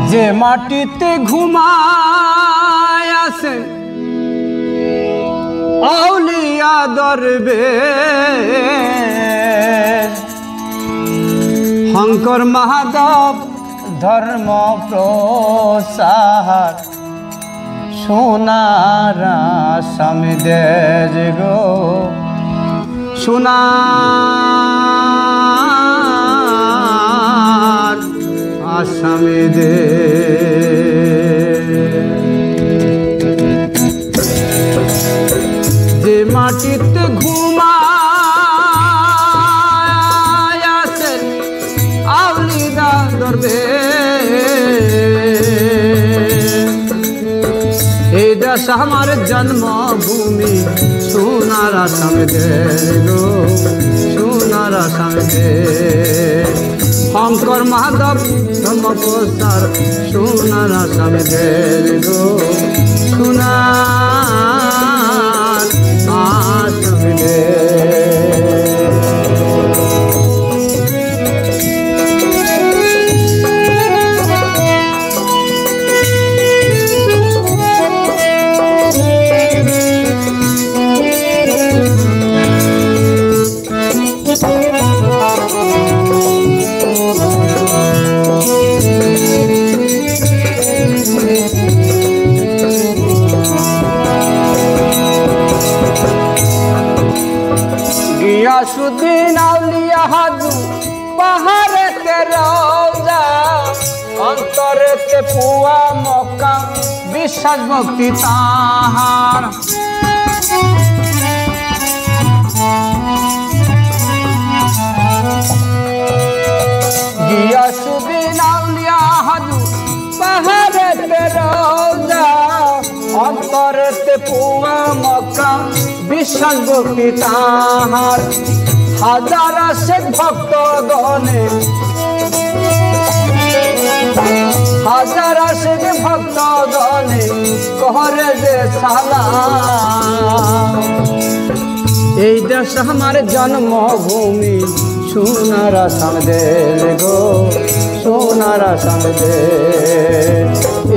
যে মাটিতে ঘুমায় আছে আউলিয়া দরবেশ শঙ্কর মাধব ধর্ম প্রসার সোনার আসামি দেশ গো সোনার আসামি যে মাটিতে ঘুমায় আছেন আউলিয়া দরবেশ এই দেশ আমার জন্মভূমি সোনার আসামি দেশ গো সোনার আসামি দেশ শঙ্কর মাধব ধর্ম প্রসার সোনার আসামি দেশ গো সোনার আসামি গিয়াসুদ্দিন আউলিয়া হাজু পাহাড়েতে রওজা অন্তরেতে পুয়া মক্কা বিশ্বাস ভক্তি তাহার গিয়াসুদ্দিন আউলিয়া হাজু পাহাড়েতে রওজা অন্তরেতে পুয়া মক্কা বিশ্বাস ভক্তি তাহার হাজার আসে ভক্ত গণে হাজার আসে ভক্ত গণে করে যে সালাম এই দেশ আমার জন্মভূমি সোনার আসাম দেশ গো সোনার আসাম দেশ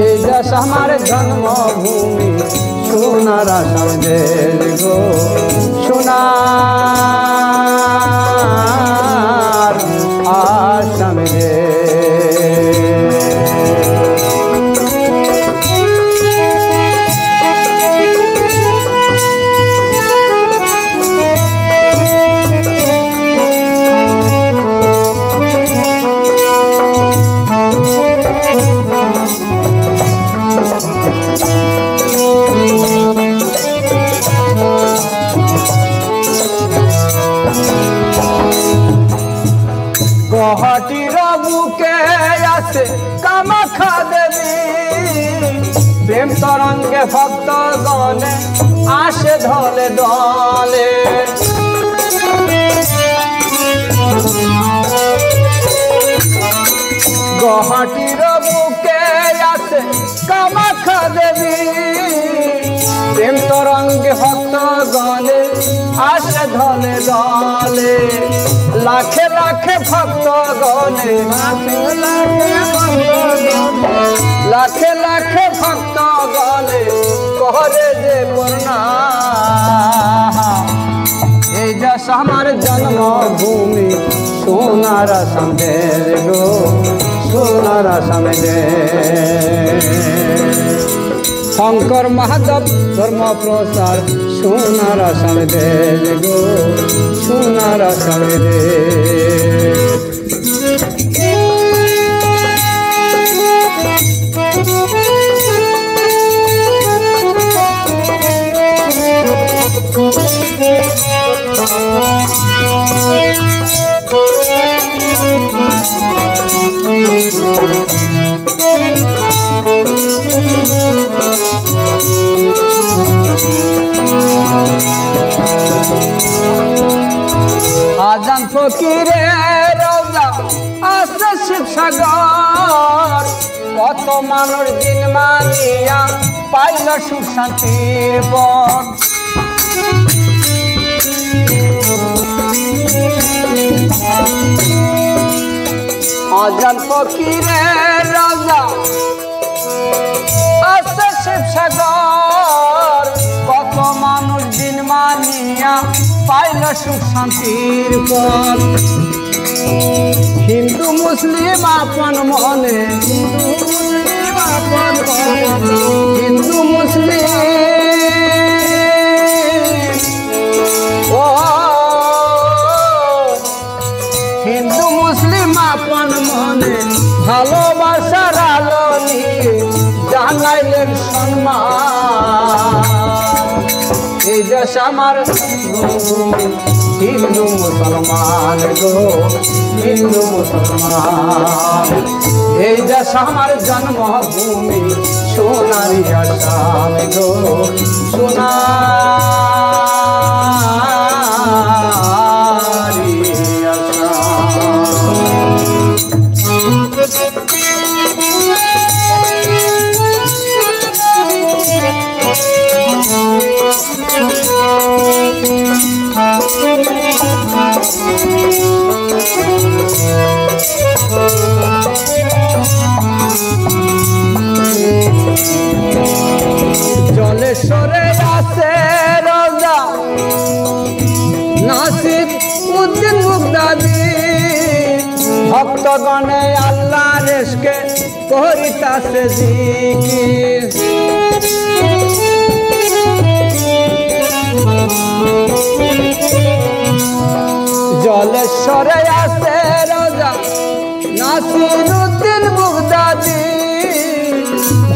এই দেশ আমার জন্মভূমি সোনার আসাম দেশ গো সোনার আসাম গুয়াহাটির বুকে আছে কামাখ্যা দেবী প্রেম তরঙ্গে ভক্ত গণে আসে ঢলে দলে গুয়াহাটির বুকে আছে কামাখ্যা দেবী প্রেম তরঙ্গে ভক্ত গণে আসে ঢলে দলে লাখে লাখে ভক্ত গণে লাখে লাখে ভক্ত গণে করে যে প্রণাম এই দেশ আমার জন্মভূমি সোনার আসাম দেশ গো সোনার আসাম দেশ শঙ্কর মাধব ধর্ম প্রসার সোনার আসাম দেশ গো সোনার আসাম দেশ আজান ফকিরে রওজা আছে শিবসাগর কত মানুষ দিন মানিয়া পাইল সুখ শান্তির পথ আজান ফকিরের রাজা আছে শিবসাগর, কত মানুষ দিন মানিয়া পাইল সুখ শান্তির পথ। হিন্দু মুসলিম আপন মনে, হিন্দু মুসলিম ও হিন্দু মুসলিম আপন মনে ভালোবাসার আলো নিয়ে জানাইলেন সম্মান। এই দেশ আমার হিন্দু মুসলমান গো, হিন্দু মুসলমান। এই দেশ আমার জন্মভূমি সোনারি আসাম গো, সোনারি জলেশ্বরে আছে রাজা নাসির উদ্দিন মুগদাদি, ভক্তগণে আল্লাহ রেশকে করিতাছে জিকির। জলেশ্বরে আছে রাজা নাসির উদ্দিন মুগদাদি,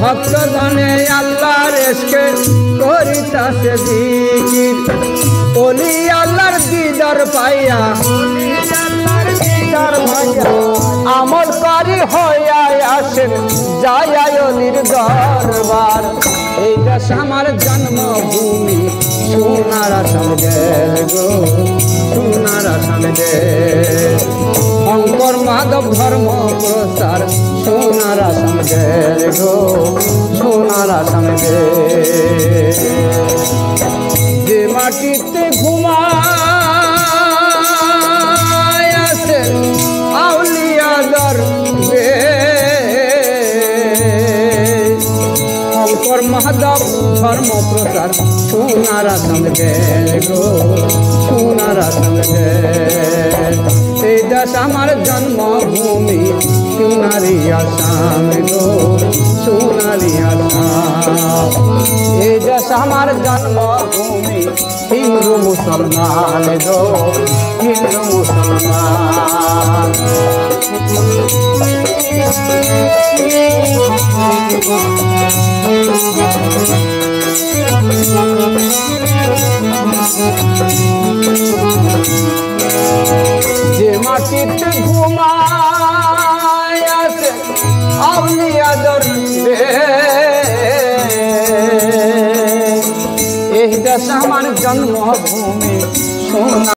ভক্তগণে আল্লাহ রেশকে করিতাছে জিকির। ওলি আল্লাহর দিদার পাইয়া, আমল করি হইয়া আসেন যায় অলির দরবার। এই দেশ আমার জন্মভূমি সোনার আসাম দেশ গো, সোনার আসাম দেশ। শঙ্কর মাধব ধর্ম প্রচার সোনার আসাম দেশ গো, সোনার আসাম দেশ। যে মাটিতে ঘুমায় আছে আউলিয়াদের বেশ, শঙ্কর মাধব ধর্ম প্রচার সোনার আসাম দেশ গো, সোনার আসাম দেশ। এই দেশ আমার জন্মভূমি সোনারি আসাম গো, সোনারি আসাম। এই দেশ আমার জন্মভূমি হিন্দু মুসলমান গো, হিন্দু মুসলমান। যে মাটিতে ঘুমায় আছে আউলিয়াদের বেশ, এই দেশ আমার জন্মভূমি সোনা।